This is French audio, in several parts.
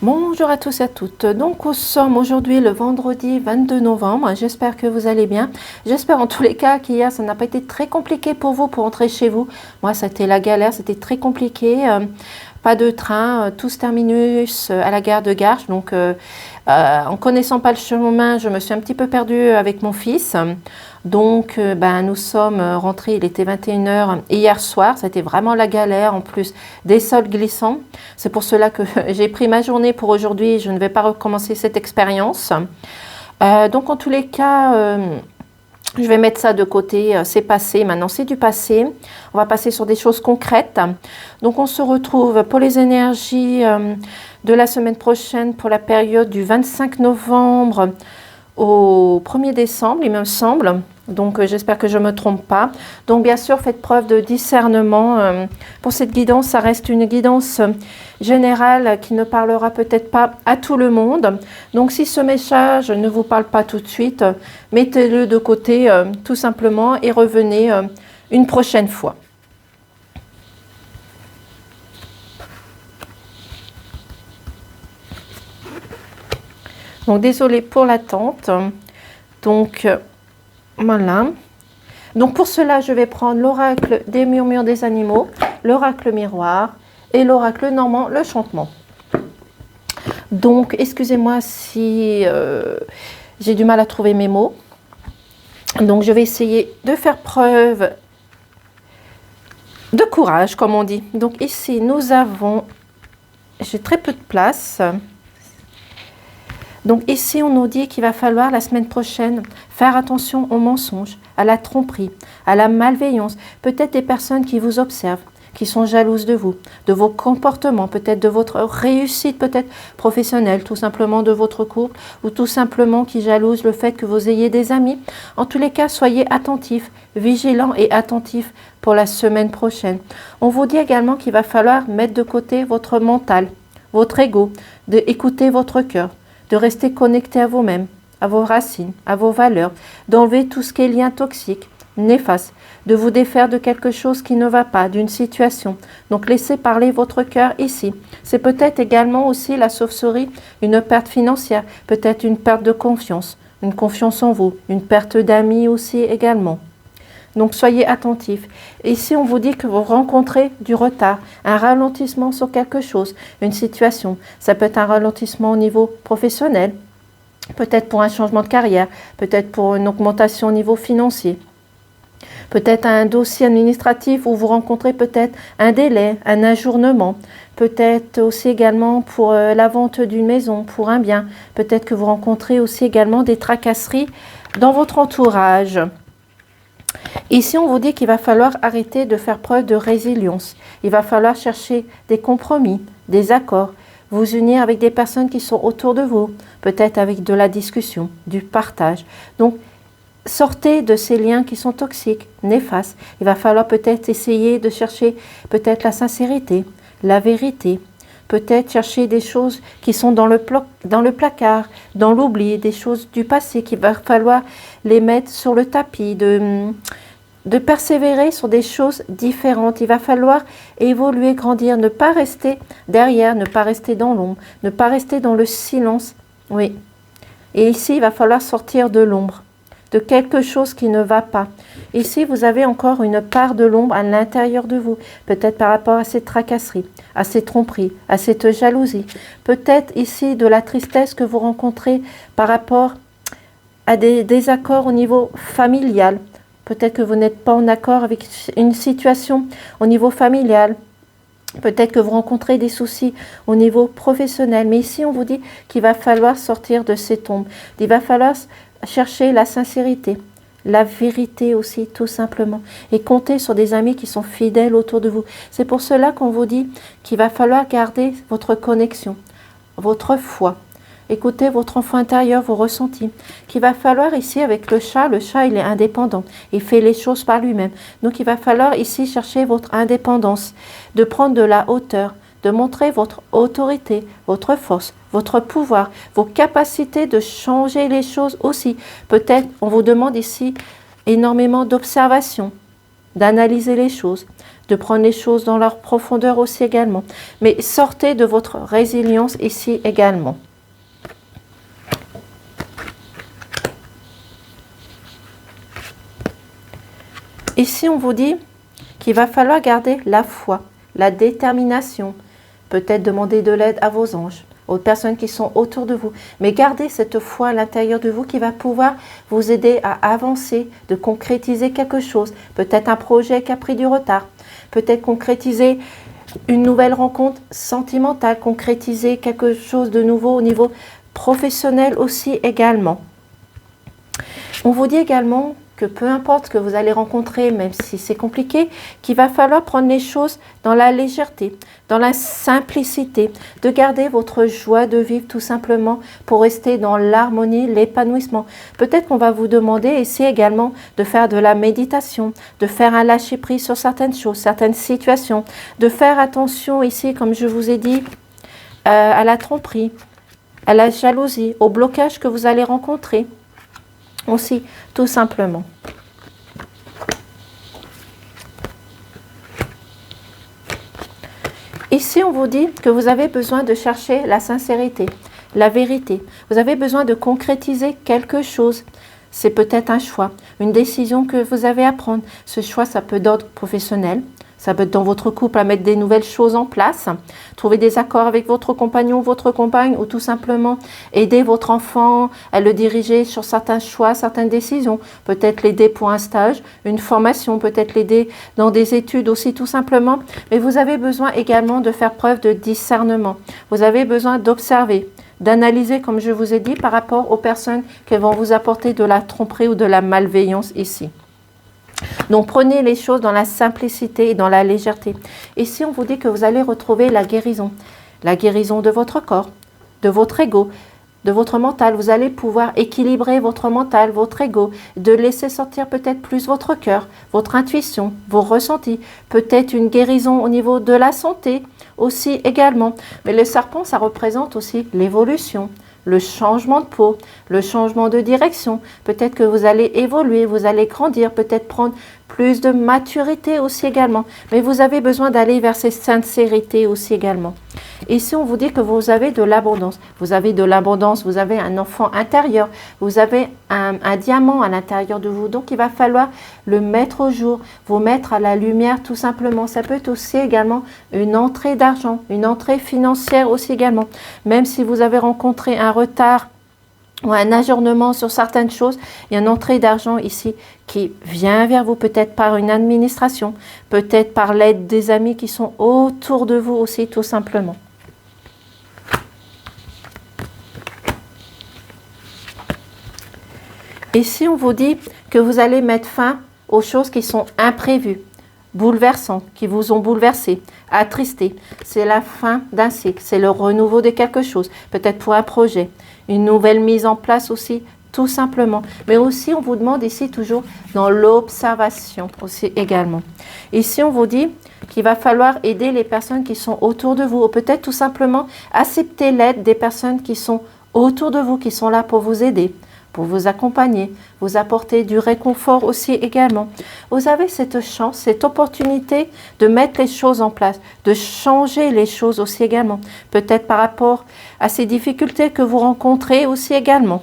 Bonjour à tous et à toutes. Donc, nous sommes aujourd'hui le vendredi 22 novembre. J'espère que vous allez bien. J'espère en tous les cas qu'hier, ça n'a pas été très compliqué pour vous pour entrer chez vous. Moi, c'était la galère, c'était très compliqué. Pas de train, tous terminus à la gare de Garches. Donc, en connaissant pas le chemin, je me suis un petit peu perdue avec mon fils. Donc, nous sommes rentrés, il était 21 h hier soir. C'était vraiment la galère, en plus des sols glissants. C'est pour cela que j'ai pris ma journée pour aujourd'hui. Je ne vais pas recommencer cette expérience. Donc, en tous les cas, je vais mettre ça de côté. C'est passé. Maintenant, c'est du passé. On va passer sur des choses concrètes. Donc, on se retrouve pour les énergies de la semaine prochaine pour la période du 25 novembre au 1er décembre, il me semble. Donc, j'espère que je ne me trompe pas. Donc, bien sûr, faites preuve de discernement. Pour cette guidance, ça reste une guidance générale qui ne parlera peut-être pas à tout le monde. Donc, si ce message ne vous parle pas tout de suite, mettez-le de côté tout simplement et revenez une prochaine fois. Donc, désolée pour l'attente. Donc, voilà. Donc, pour cela, je vais prendre l'oracle des murmures des animaux, l'oracle miroir et l'oracle normand, le chantement. Donc, excusez-moi si j'ai du mal à trouver mes mots. Donc, je vais essayer de faire preuve de courage, comme on dit. Donc, ici, nous avons... J'ai très peu de place. Donc ici, on nous dit qu'il va falloir la semaine prochaine faire attention aux mensonges, à la tromperie, à la malveillance. Peut-être des personnes qui vous observent, qui sont jalouses de vous, de vos comportements, peut-être de votre réussite, peut-être professionnelle, tout simplement de votre couple, ou tout simplement qui jalousent le fait que vous ayez des amis. En tous les cas, soyez attentifs, vigilants et attentifs pour la semaine prochaine. On vous dit également qu'il va falloir mettre de côté votre mental, votre ego, d'écouter votre cœur, de rester connecté à vous-même, à vos racines, à vos valeurs, d'enlever tout ce qui est lien toxique, néfaste, de vous défaire de quelque chose qui ne va pas, d'une situation. Donc laissez parler votre cœur ici. C'est peut-être également aussi la sauve-souris, une perte financière, peut-être une perte de confiance, une confiance en vous, une perte d'amis aussi également. Donc soyez attentifs. Ici, on vous dit que vous rencontrez du retard, un ralentissement sur quelque chose, une situation. Ça peut être un ralentissement au niveau professionnel, peut-être pour un changement de carrière, peut-être pour une augmentation au niveau financier, peut-être un dossier administratif où vous rencontrez peut-être un délai, un ajournement, peut-être aussi également pour la vente d'une maison, pour un bien. Peut-être que vous rencontrez aussi également des tracasseries dans votre entourage. Ici, on vous dit qu'il va falloir arrêter de faire preuve de résilience. Il va falloir chercher des compromis, des accords, vous unir avec des personnes qui sont autour de vous, peut-être avec de la discussion, du partage. Donc, sortez de ces liens qui sont toxiques, néfastes. Il va falloir peut-être essayer de chercher peut-être la sincérité, la vérité, peut-être chercher des choses qui sont dans le placard, dans l'oubli, des choses du passé qu'il va falloir les mettre sur le tapis, de persévérer sur des choses différentes. Il va falloir évoluer, grandir, ne pas rester derrière, ne pas rester dans l'ombre, ne pas rester dans le silence. Oui. Et ici, il va falloir sortir de l'ombre, de quelque chose qui ne va pas. Ici, vous avez encore une part de l'ombre à l'intérieur de vous, peut-être par rapport à cette tracasserie, à cette tromperie, à cette jalousie. Peut-être ici de la tristesse que vous rencontrez par rapport à des désaccords au niveau familial. Peut-être que vous n'êtes pas en accord avec une situation au niveau familial. Peut-être que vous rencontrez des soucis au niveau professionnel. Mais ici, on vous dit qu'il va falloir sortir de cette ombre. Il va falloir chercher la sincérité, la vérité aussi, tout simplement. Et compter sur des amis qui sont fidèles autour de vous. C'est pour cela qu'on vous dit qu'il va falloir garder votre connexion, votre foi. Écoutez votre enfant intérieur, vos ressentis. Qu'il va falloir ici avec le chat il est indépendant. Il fait les choses par lui-même. Donc il va falloir ici chercher votre indépendance, de prendre de la hauteur, de montrer votre autorité, votre force, votre pouvoir, vos capacités de changer les choses aussi. Peut-être on vous demande ici énormément d'observation, d'analyser les choses, de prendre les choses dans leur profondeur aussi également. Mais sortez de votre résilience ici également. Ici, on vous dit qu'il va falloir garder la foi, la détermination, peut-être demander de l'aide à vos anges, aux personnes qui sont autour de vous. Mais gardez cette foi à l'intérieur de vous qui va pouvoir vous aider à avancer, de concrétiser quelque chose. Peut-être un projet qui a pris du retard. Peut-être concrétiser une nouvelle rencontre sentimentale. Concrétiser quelque chose de nouveau au niveau professionnel aussi également. On vous dit également que peu importe ce que vous allez rencontrer, même si c'est compliqué, qu'il va falloir prendre les choses dans la légèreté, dans la simplicité, de garder votre joie de vivre tout simplement pour rester dans l'harmonie, l'épanouissement. Peut-être qu'on va vous demander ici également de faire de la méditation, de faire un lâcher-prise sur certaines choses, certaines situations, de faire attention ici, comme je vous ai dit, à la tromperie, à la jalousie, au blocage que vous allez rencontrer. Aussi, tout simplement. Ici, on vous dit que vous avez besoin de chercher la sincérité, la vérité. Vous avez besoin de concrétiser quelque chose. C'est peut-être un choix, une décision que vous avez à prendre. Ce choix, ça peut être d'ordre professionnel. Ça peut être dans votre couple à mettre des nouvelles choses en place, trouver des accords avec votre compagnon, votre compagne, ou tout simplement aider votre enfant à le diriger sur certains choix, certaines décisions. Peut-être l'aider pour un stage, une formation, peut-être l'aider dans des études aussi tout simplement. Mais vous avez besoin également de faire preuve de discernement. Vous avez besoin d'observer, d'analyser, comme je vous ai dit, par rapport aux personnes qui vont vous apporter de la tromperie ou de la malveillance ici. Donc prenez les choses dans la simplicité et dans la légèreté. Ici, on vous dit que vous allez retrouver la guérison de votre corps, de votre ego, de votre mental. Vous allez pouvoir équilibrer votre mental, votre ego, de laisser sortir peut-être plus votre cœur, votre intuition, vos ressentis, peut-être une guérison au niveau de la santé aussi également. Mais le serpent, ça représente aussi l'évolution, le changement de peau, le changement de direction. Peut-être que vous allez évoluer, vous allez grandir, peut-être prendre plus de maturité aussi également. Mais vous avez besoin d'aller vers cette sincérité aussi également. Ici, on vous dit que vous avez de l'abondance. Vous avez de l'abondance, vous avez un enfant intérieur, vous avez un diamant à l'intérieur de vous. Donc, il va falloir le mettre au jour, vous mettre à la lumière tout simplement. Ça peut être aussi également une entrée d'argent, une entrée financière aussi également. Même si vous avez rencontré un retard ou un ajournement sur certaines choses, il y a une entrée d'argent ici qui vient vers vous, peut-être par une administration, peut-être par l'aide des amis qui sont autour de vous aussi tout simplement. Ici, on vous dit que vous allez mettre fin aux choses qui sont imprévues, bouleversantes, qui vous ont bouleversé, attristé. C'est la fin d'un cycle, c'est le renouveau de quelque chose, peut-être pour un projet, une nouvelle mise en place aussi, tout simplement. Mais aussi, on vous demande ici toujours dans l'observation aussi également. Ici, on vous dit qu'il va falloir aider les personnes qui sont autour de vous, ou peut-être tout simplement accepter l'aide des personnes qui sont autour de vous, qui sont là pour vous aider, pour vous accompagner, vous apporter du réconfort aussi également. Vous avez cette chance, cette opportunité de mettre les choses en place, de changer les choses aussi également. Peut-être par rapport à ces difficultés que vous rencontrez aussi également.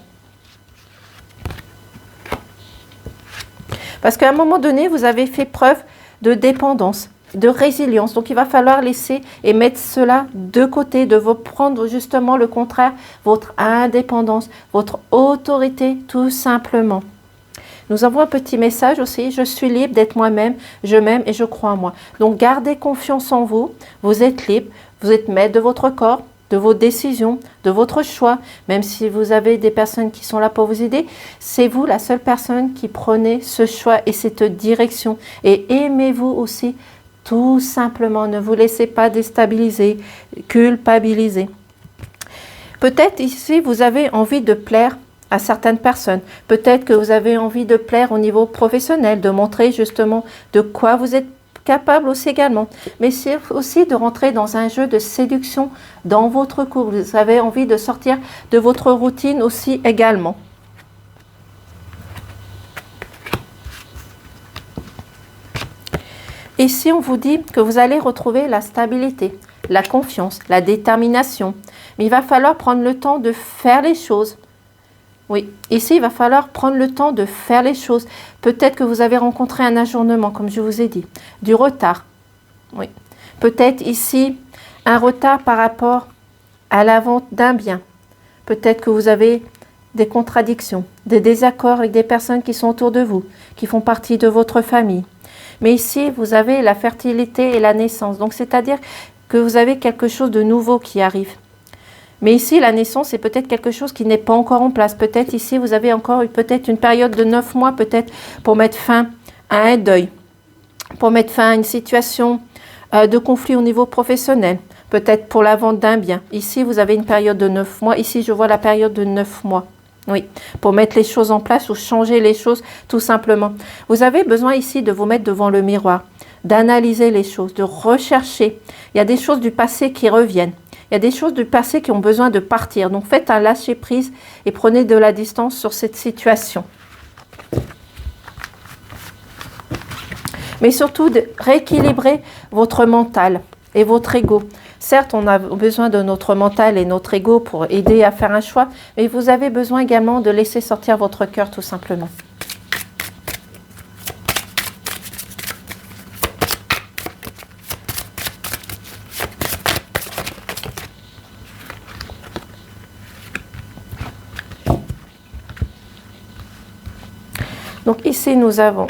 Parce qu'à un moment donné, vous avez fait preuve de dépendance, de résilience. Donc, il va falloir laisser et mettre cela de côté, de vous prendre justement le contraire, votre indépendance, votre autorité, tout simplement. Nous avons un petit message aussi. Je suis libre d'être moi-même, je m'aime et je crois en moi. Donc, gardez confiance en vous. Vous êtes libre, vous êtes maître de votre corps, de vos décisions, de votre choix. Même si vous avez des personnes qui sont là pour vous aider, c'est vous la seule personne qui prenez ce choix et cette direction. Et aimez-vous aussi. Tout simplement, ne vous laissez pas déstabiliser, culpabiliser. Peut-être ici, vous avez envie de plaire à certaines personnes. Peut-être que vous avez envie de plaire au niveau professionnel, de montrer justement de quoi vous êtes capable aussi également. Mais c'est aussi de rentrer dans un jeu de séduction dans votre couple. Vous avez envie de sortir de votre routine aussi également. Ici, on vous dit que vous allez retrouver la stabilité, la confiance, la détermination. Mais il va falloir prendre le temps de faire les choses. Oui, ici, il va falloir prendre le temps de faire les choses. Peut-être que vous avez rencontré un ajournement, comme je vous ai dit, du retard. Oui. Peut-être ici, un retard par rapport à la vente d'un bien. Peut-être que vous avez des contradictions, des désaccords avec des personnes qui sont autour de vous, qui font partie de votre famille. Mais ici, vous avez la fertilité et la naissance. Donc, c'est-à-dire que vous avez quelque chose de nouveau qui arrive. Mais ici, la naissance, c'est peut-être quelque chose qui n'est pas encore en place. Peut-être ici, vous avez encore peut-être une période de 9 mois, peut-être pour mettre fin à un deuil, pour mettre fin à une situation de conflit au niveau professionnel, peut-être pour la vente d'un bien. Ici, vous avez une période de 9 mois. Ici, je vois la période de 9 mois. Oui, pour mettre les choses en place ou changer les choses tout simplement. Vous avez besoin ici de vous mettre devant le miroir, d'analyser les choses, de rechercher. Il y a des choses du passé qui reviennent. Il y a des choses du passé qui ont besoin de partir. Donc faites un lâcher-prise et prenez de la distance sur cette situation. Mais surtout de rééquilibrer votre mental et votre ego. Certes, on a besoin de notre mental et notre ego pour aider à faire un choix, mais vous avez besoin également de laisser sortir votre cœur tout simplement. Donc ici, nous avons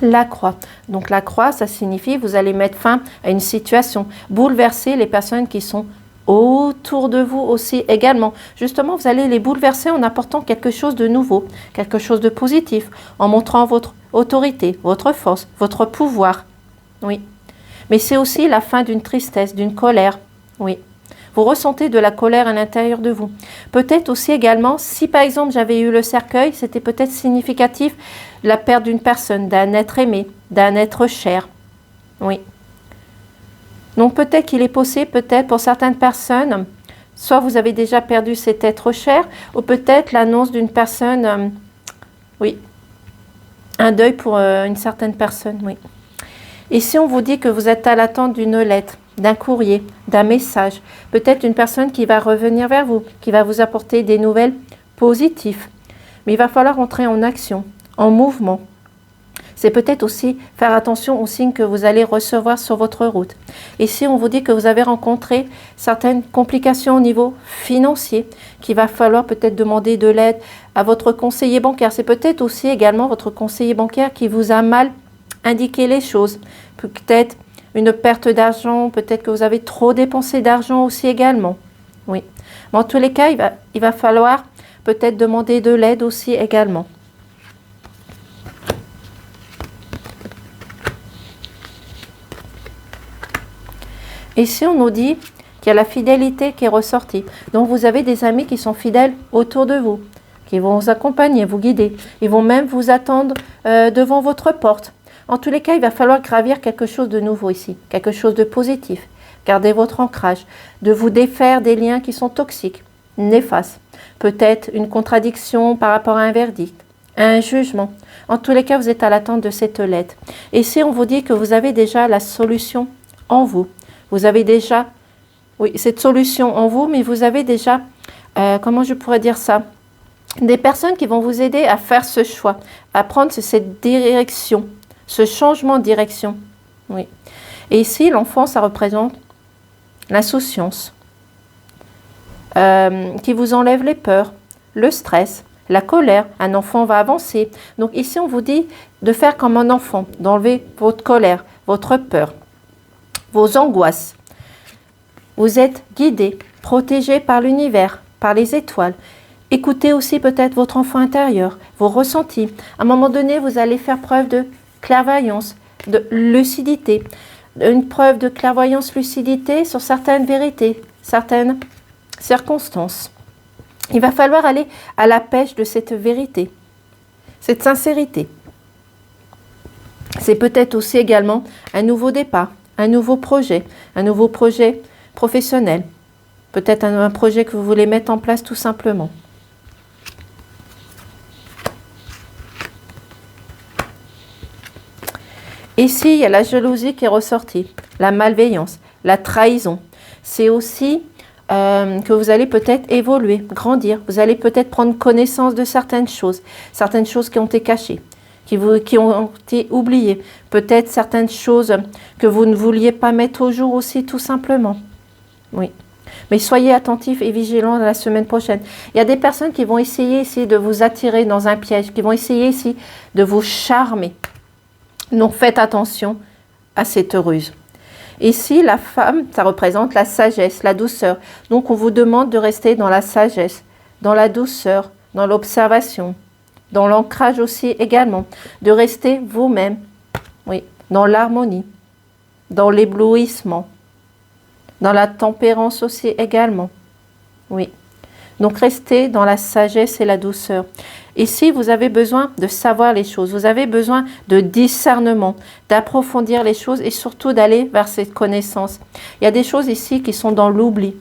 la croix. Donc la croix, ça signifie vous allez mettre fin à une situation, bouleverser les personnes qui sont autour de vous aussi également. Justement, vous allez les bouleverser en apportant quelque chose de nouveau, quelque chose de positif, en montrant votre autorité, votre force, votre pouvoir. Oui. Mais c'est aussi la fin d'une tristesse, d'une colère. Oui. Vous ressentez de la colère à l'intérieur de vous. Peut-être aussi également, si par exemple j'avais eu le cercueil, c'était peut-être significatif la perte d'une personne, d'un être aimé, d'un être cher. Oui. Donc peut-être qu'il est possible, peut-être pour certaines personnes, soit vous avez déjà perdu cet être cher, ou peut-être l'annonce d'une personne, oui, un deuil pour une certaine personne, oui. Ici, on vous dit que vous êtes à l'attente d'une lettre, d'un courrier, d'un message. Peut-être une personne qui va revenir vers vous, qui va vous apporter des nouvelles positives. Mais il va falloir entrer en action, en mouvement. C'est peut-être aussi faire attention aux signes que vous allez recevoir sur votre route. Ici, on vous dit que vous avez rencontré certaines complications au niveau financier, qu'il va falloir peut-être demander de l'aide à votre conseiller bancaire. C'est peut-être aussi également votre conseiller bancaire qui vous a mal indiqué les choses. Peut-être une perte d'argent, peut-être que vous avez trop dépensé d'argent aussi également. Oui. Mais en tous les cas, il va falloir peut-être demander de l'aide aussi également. Ici, on nous dit qu'il y a la fidélité qui est ressortie. Donc, vous avez des amis qui sont fidèles autour de vous, qui vont vous accompagner, vous guider. Ils vont même vous attendre devant votre porte. En tous les cas, il va falloir gravir quelque chose de nouveau ici, quelque chose de positif. Gardez votre ancrage, de vous défaire des liens qui sont toxiques, néfastes. Peut-être une contradiction par rapport à un verdict, un jugement. En tous les cas, vous êtes à l'attente de cette lettre. Et si on vous dit que vous avez déjà la solution en vous, vous avez déjà, oui, cette solution en vous, mais vous avez déjà, comment je pourrais dire ça, des personnes qui vont vous aider à faire ce choix, à prendre cette direction, ce changement de direction. Oui. Et ici, l'enfant, ça représente l'insouciance, qui vous enlève les peurs, le stress, la colère. Un enfant va avancer. Donc ici, on vous dit de faire comme un enfant, d'enlever votre colère, votre peur, vos angoisses. Vous êtes guidé, protégé par l'univers, par les étoiles. Écoutez aussi peut-être votre enfant intérieur, vos ressentis. À un moment donné, vous allez faire preuve de clairvoyance, de lucidité. Une preuve de clairvoyance, lucidité sur certaines vérités, certaines circonstances. Il va falloir aller à la pêche de cette vérité, cette sincérité. C'est peut-être aussi également un nouveau départ, un nouveau projet professionnel. Peut-être un projet que vous voulez mettre en place tout simplement. Ici, il y a la jalousie qui est ressortie, la malveillance, la trahison. C'est aussi que vous allez peut-être évoluer, grandir. Vous allez peut-être prendre connaissance de certaines choses qui ont été cachées, qui ont été oubliées. Peut-être certaines choses que vous ne vouliez pas mettre au jour aussi, tout simplement. Oui. Mais soyez attentifs et vigilants la semaine prochaine. Il y a des personnes qui vont essayer ici de vous attirer dans un piège, qui vont essayer ici de vous charmer. Donc faites attention à cette ruse. Ici, la femme, ça représente la sagesse, la douceur. Donc on vous demande de rester dans la sagesse, dans la douceur, dans l'observation, dans l'ancrage aussi également. De rester vous-même, oui, dans l'harmonie, dans l'éblouissement, dans la tempérance aussi également. Oui. Donc restez dans la sagesse et la douceur. Ici, vous avez besoin de savoir les choses. Vous avez besoin de discernement, d'approfondir les choses et surtout d'aller vers cette connaissance. Il y a des choses ici qui sont dans l'oubli,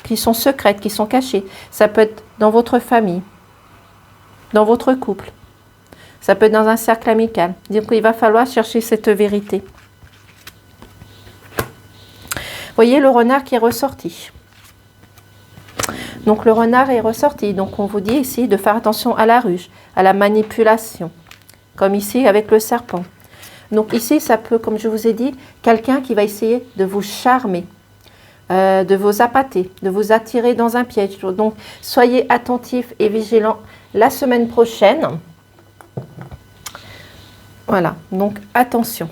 qui sont secrètes, qui sont cachées. Ça peut être dans votre famille, dans votre couple. Ça peut être dans un cercle amical. Donc il va falloir chercher cette vérité. Voyez le renard qui est ressorti. Donc le renard est ressorti. Donc on vous dit ici de faire attention à la ruse, à la manipulation. Comme ici avec le serpent. Donc ici ça peut, comme je vous ai dit, quelqu'un qui va essayer de vous charmer, de vous appâter, de vous attirer dans un piège. Donc soyez attentifs et vigilants la semaine prochaine. Voilà, donc attention.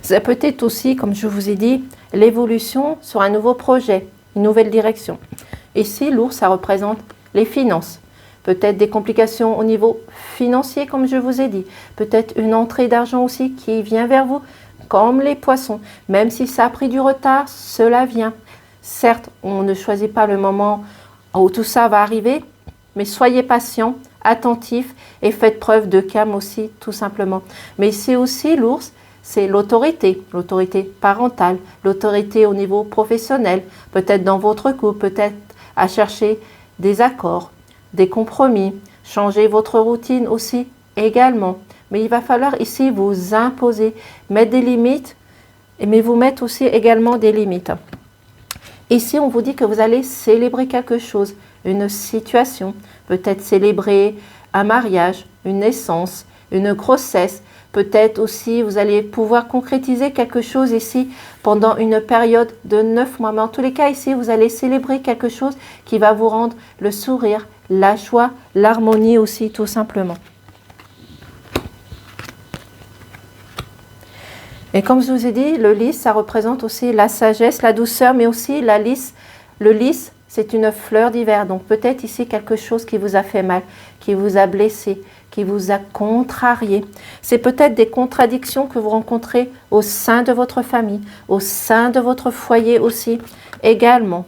Ça peut être aussi, comme je vous ai dit, l'évolution sur un nouveau projet, une nouvelle direction. Ici, l'ours, ça représente les finances. Peut-être des complications au niveau financier, comme je vous ai dit. Peut-être une entrée d'argent aussi qui vient vers vous, comme les poissons. Même si ça a pris du retard, cela vient. Certes, on ne choisit pas le moment où tout ça va arriver, mais soyez patients, attentifs et faites preuve de calme aussi, tout simplement. Mais c'est aussi l'ours, c'est l'autorité parentale, l'autorité au niveau professionnel, peut-être dans votre couple, peut-être à chercher des accords, des compromis, changer votre routine aussi également. Mais il va falloir ici vous imposer, mettre des limites, mais vous mettre aussi également des limites. Ici, on vous dit que vous allez célébrer quelque chose, une situation, peut-être célébrer un mariage, une naissance, une grossesse. Peut-être aussi, vous allez pouvoir concrétiser quelque chose ici pendant une période de 9 mois. Mais en tous les cas, ici, vous allez célébrer quelque chose qui va vous rendre le sourire, la joie, l'harmonie aussi, tout simplement. Et comme je vous ai dit, le lys, ça représente aussi la sagesse, la douceur, mais aussi la lys. Le lys, c'est une fleur d'hiver. Donc peut-être ici quelque chose qui vous a fait mal, qui vous a blessé, qui vous a contrarié. C'est peut-être des contradictions que vous rencontrez au sein de votre famille, au sein de votre foyer aussi, également.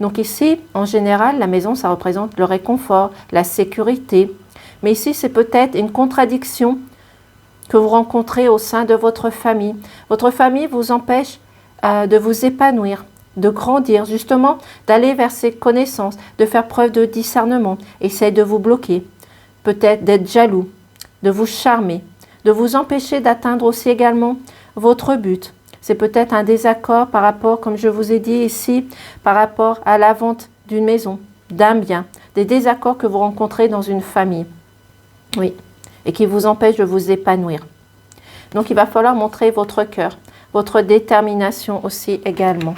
Donc ici, en général, la maison, ça représente le réconfort, la sécurité. Mais ici, c'est peut-être une contradiction que vous rencontrez au sein de votre famille. Votre famille vous empêche de vous épanouir, de grandir, justement, d'aller vers ces connaissances, de faire preuve de discernement. Essaye de vous bloquer. Peut-être d'être jaloux, de vous charmer, de vous empêcher d'atteindre aussi également votre but. C'est peut-être un désaccord par rapport, comme je vous ai dit ici, par rapport à la vente d'une maison, d'un bien, des désaccords que vous rencontrez dans une famille. Oui, et qui vous empêchent de vous épanouir. Donc il va falloir montrer votre cœur, votre détermination aussi également.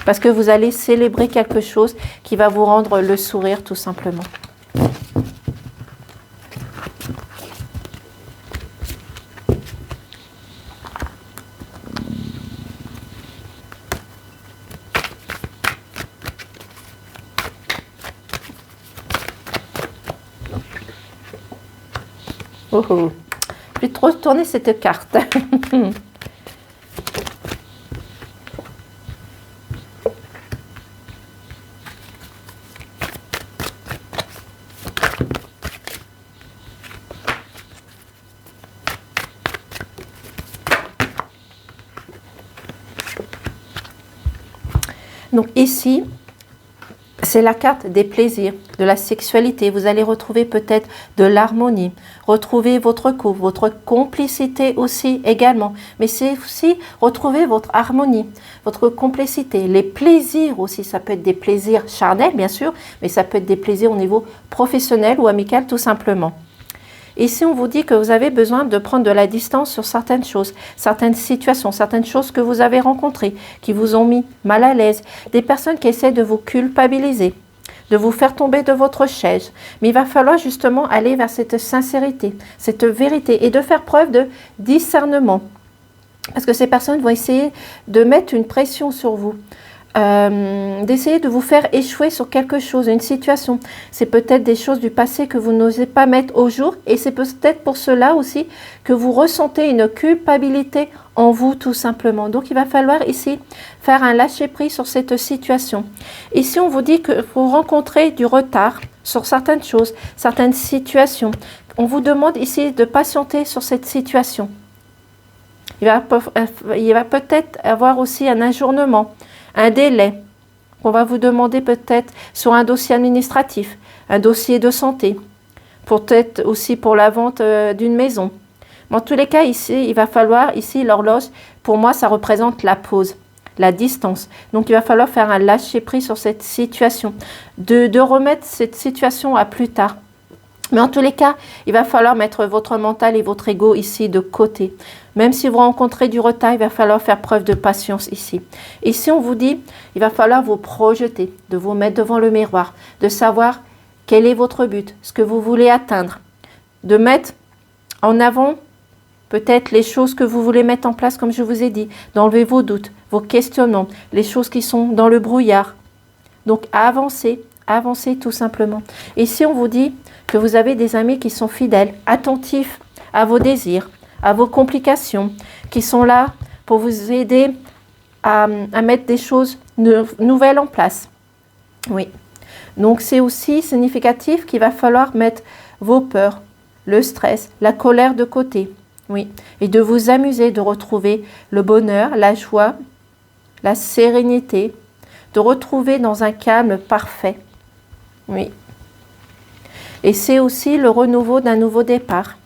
Parce que vous allez célébrer quelque chose qui va vous rendre le sourire tout simplement. Oh oh. Je vais trop tourner cette carte. Donc ici, C'est la carte des plaisirs, de la sexualité. Vous allez retrouver peut-être de l'harmonie, retrouver votre couple, votre complicité aussi également. Mais c'est aussi retrouver votre harmonie, votre complicité, les plaisirs aussi. Ça peut être des plaisirs charnels, bien sûr, mais ça peut être des plaisirs au niveau professionnel ou amical, tout simplement. Ici, on vous dit que vous avez besoin de prendre de la distance sur certaines choses, certaines situations, certaines choses que vous avez rencontrées, qui vous ont mis mal à l'aise, des personnes qui essaient de vous culpabiliser, de vous faire tomber de votre chaise. Mais il va falloir justement aller vers cette sincérité, cette vérité et de faire preuve de discernement. Parce que ces personnes vont essayer de mettre une pression sur vous. D'essayer de vous faire échouer sur quelque chose, une situation. C'est peut-être des choses du passé que vous n'osez pas mettre au jour et c'est peut-être pour cela aussi que vous ressentez une culpabilité en vous tout simplement. Donc il va falloir ici faire un lâcher-prise sur cette situation. Ici on vous dit que vous rencontrez du retard sur certaines choses, certaines situations. On vous demande ici de patienter sur cette situation. Il va peut-être avoir aussi un ajournement, un délai qu'on va vous demander peut-être sur un dossier administratif, un dossier de santé, peut-être aussi pour la vente d'une maison. Mais en tous les cas, ici, il va falloir, ici, l'horloge, pour moi, ça représente la pause, la distance. Donc, il va falloir faire un lâcher-prise sur cette situation, de remettre cette situation à plus tard. Mais en tous les cas, il va falloir mettre votre mental et votre ego ici de côté. Même si vous rencontrez du retard, il va falloir faire preuve de patience ici. Ici, on vous dit, il va falloir vous projeter, de vous mettre devant le miroir, de savoir quel est votre but, ce que vous voulez atteindre, de mettre en avant peut-être les choses que vous voulez mettre en place, comme je vous ai dit, d'enlever vos doutes, vos questionnements, les choses qui sont dans le brouillard. Donc, avancez tout simplement. Ici, on vous dit que vous avez des amis qui sont fidèles, attentifs à vos désirs, à vos complications, qui sont là pour vous aider à mettre des choses nouvelles en place. Oui. Donc, c'est aussi significatif qu'il va falloir mettre vos peurs, le stress, la colère de côté. Oui. Et de vous amuser, de retrouver le bonheur, la joie, la sérénité, de retrouver dans un calme parfait. Oui. Et c'est aussi le renouveau d'un nouveau départ.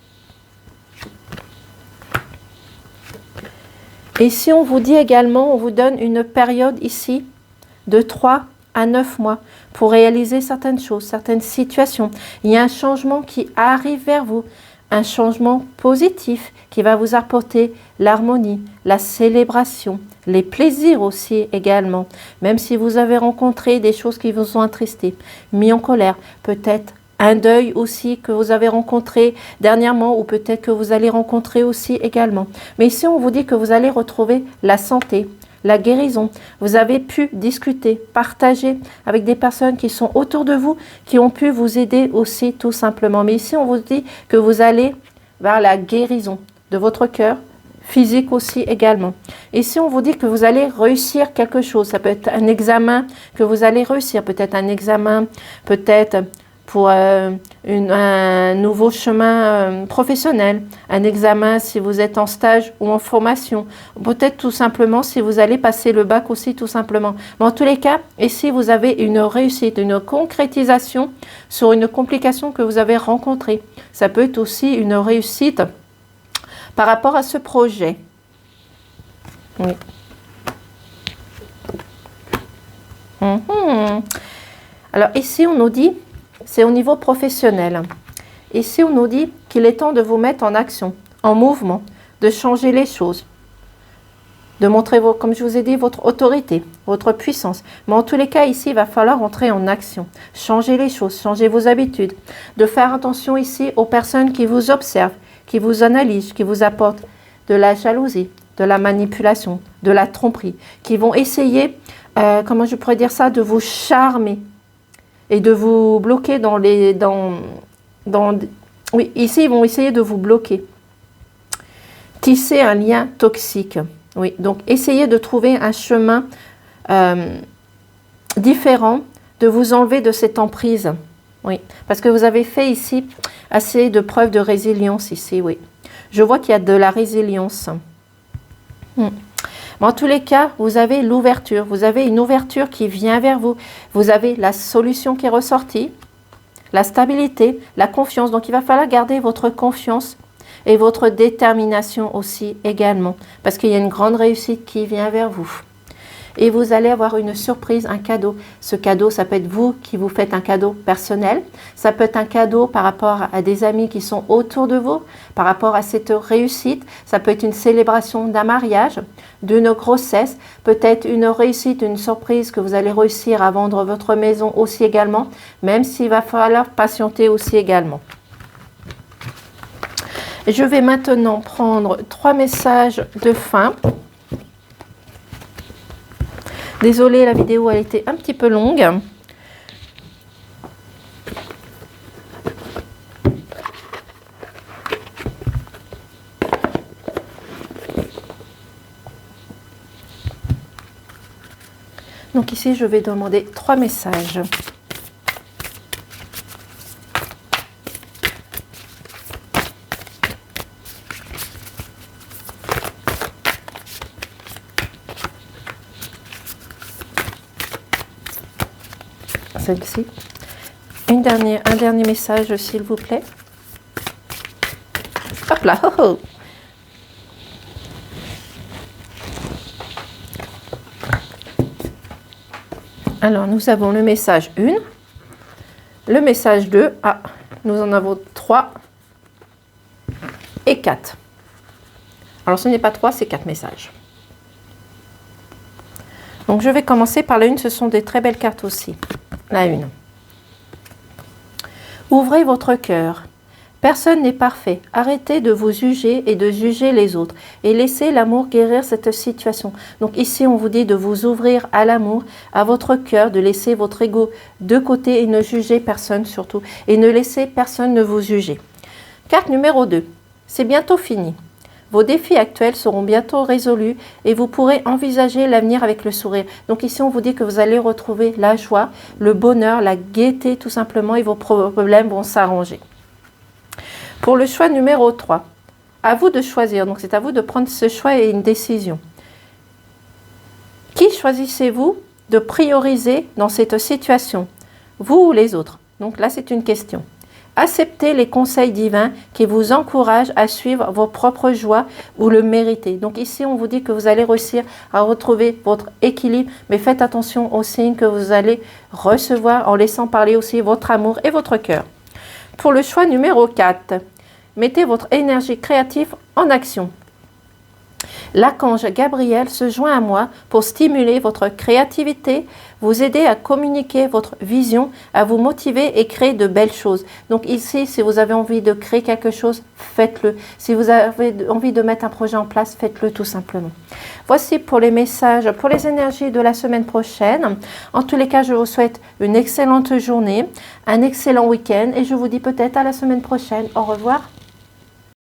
Et si on vous dit également, on vous donne une période ici de 3 à 9 mois pour réaliser certaines choses, certaines situations. Il y a un changement qui arrive vers vous, un changement positif qui va vous apporter l'harmonie, la célébration, les plaisirs aussi également. Même si vous avez rencontré des choses qui vous ont attristé, mis en colère, peut-être un deuil aussi que vous avez rencontré dernièrement ou peut-être que vous allez rencontrer aussi également. Mais ici, on vous dit que vous allez retrouver la santé, la guérison. Vous avez pu discuter, partager avec des personnes qui sont autour de vous, qui ont pu vous aider aussi tout simplement. Mais ici, on vous dit que vous allez vers la guérison de votre cœur, physique aussi également. Ici, on vous dit que vous allez réussir quelque chose. Ça peut être un examen que vous allez réussir, peut-être un examen, peut-être pour un nouveau chemin professionnel, un examen si vous êtes en stage ou en formation, peut-être tout simplement si vous allez passer le bac aussi tout simplement. Mais en tous les cas, ici vous avez une réussite, une concrétisation sur une complication que vous avez rencontrée. Ça peut être aussi une réussite par rapport à ce projet. Oui. Alors ici on nous dit, c'est au niveau professionnel. Ici, on nous dit qu'il est temps de vous mettre en action, en mouvement, de changer les choses, de montrer, comme je vous ai dit, votre autorité, votre puissance. Mais en tous les cas, ici, il va falloir entrer en action, changer les choses, changer vos habitudes, de faire attention ici aux personnes qui vous observent, qui vous analysent, qui vous apportent de la jalousie, de la manipulation, de la tromperie, qui vont essayer, comment je pourrais dire ça, de vous charmer, et de vous bloquer oui, ici, ils vont essayer de vous bloquer. Tisser un lien toxique. Oui, donc essayez de trouver un chemin différent, de vous enlever de cette emprise. Oui, parce que vous avez fait ici assez de preuves de résilience ici, oui. Je vois qu'il y a de la résilience. Mais en tous les cas, vous avez l'ouverture. Vous avez une ouverture qui vient vers vous. Vous avez la solution qui est ressortie, la stabilité, la confiance. Donc, il va falloir garder votre confiance et votre détermination aussi également. Parce qu'il y a une grande réussite qui vient vers vous. Et vous allez avoir une surprise, un cadeau. Ce cadeau, ça peut être vous qui vous faites un cadeau personnel. Ça peut être un cadeau par rapport à des amis qui sont autour de vous, par rapport à cette réussite. Ça peut être une célébration d'un mariage, d'une grossesse, peut-être une réussite, une surprise que vous allez réussir à vendre votre maison aussi également, même s'il va falloir patienter aussi également. Je vais maintenant prendre 3 messages de fin. Désolée, la vidéo elle était un petit peu longue. Donc ici, je vais demander 3 messages. Celle-ci. Un dernier message, s'il vous plaît. Hop là, oh oh. Alors, nous avons le message 1, le message 2, ah, nous en avons 3 et 4. Alors, ce n'est pas 3, c'est 4 messages. Donc, je vais commencer par la 1, ce sont des très belles cartes aussi. La 1. Ouvrez votre cœur. Personne n'est parfait. Arrêtez de vous juger et de juger les autres. Et laissez l'amour guérir cette situation. Donc ici, on vous dit de vous ouvrir à l'amour, à votre cœur, de laisser votre ego de côté et ne juger personne surtout. Et ne laissez personne ne vous juger. Carte numéro 2. C'est bientôt fini. Vos défis actuels seront bientôt résolus et vous pourrez envisager l'avenir avec le sourire. Donc ici, on vous dit que vous allez retrouver la joie, le bonheur, la gaieté tout simplement et vos problèmes vont s'arranger. Pour le choix numéro 3, à vous de choisir. Donc c'est à vous de prendre ce choix et une décision. Qui choisissez-vous de prioriser dans cette situation? Vous ou les autres? Donc là, c'est une question. Acceptez les conseils divins qui vous encouragent à suivre vos propres joies ou le mériter. Donc ici, on vous dit que vous allez réussir à retrouver votre équilibre, mais faites attention aux signes que vous allez recevoir en laissant parler aussi votre amour et votre cœur. Pour le choix numéro 4, mettez votre énergie créative en action. L'archange Gabriel se joint à moi pour stimuler votre créativité, vous aider à communiquer votre vision, à vous motiver et créer de belles choses. Donc ici, si vous avez envie de créer quelque chose, faites-le. Si vous avez envie de mettre un projet en place, faites-le tout simplement. Voici pour les messages, pour les énergies de la semaine prochaine. En tous les cas, je vous souhaite une excellente journée, un excellent week-end et je vous dis peut-être à la semaine prochaine. Au revoir.